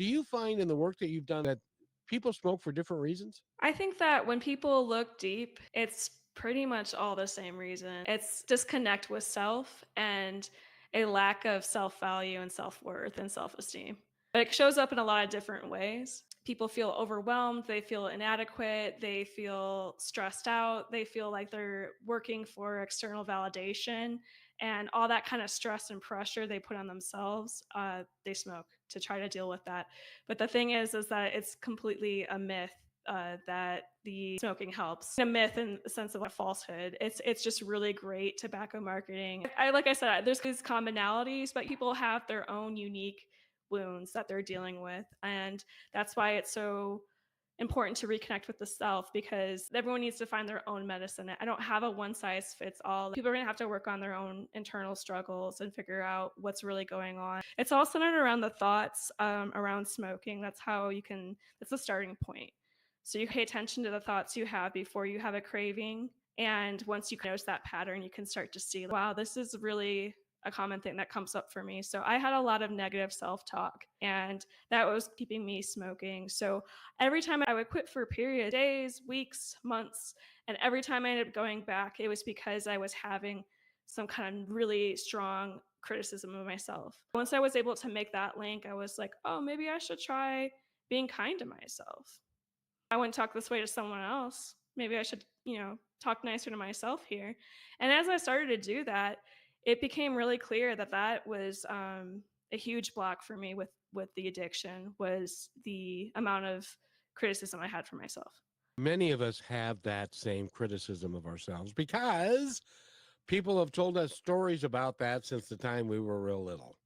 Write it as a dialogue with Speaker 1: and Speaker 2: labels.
Speaker 1: Do you find in the work that you've done that people smoke for different reasons?
Speaker 2: I think that when people look deep, it's pretty much all the same reason. It's disconnect with self and a lack of self-value and self-worth and self-esteem. But it shows up in a lot of different ways. People feel overwhelmed, they feel inadequate, they feel stressed out, they feel like they're working for external validation, and all that kind of stress and pressure they put on themselves, they smoke to try to deal with that. But the thing is that it's completely a myth that the smoking helps. A myth in the sense of a falsehood. It's just really great tobacco marketing. Like I said, there's these commonalities, but people have their own unique wounds that they're dealing with, and that's why it's so important to reconnect with the self, because everyone needs to find their own medicine. I don't have a one size fits all. People are going to have to work on their own internal struggles and figure out what's really going on. It's all centered around the thoughts around smoking. That's the starting point. So you pay attention to the thoughts you have before you have a craving. And once you notice that pattern, you can start to see, wow, this is really a common thing that comes up for me. So I had a lot of negative self-talk, and that was keeping me smoking. So every time I would quit for a period, days, weeks, months, and every time I ended up going back, it was because I was having some kind of really strong criticism of myself. Once I was able to make that link, I was like, oh, maybe I should try being kind to myself. I wouldn't talk this way to someone else. Maybe I should, talk nicer to myself here. And as I started to do that, it became really clear that that was a huge block for me with the addiction, was the amount of criticism I had for myself.
Speaker 1: Many of us have that same criticism of ourselves because people have told us stories about that since the time we were real little.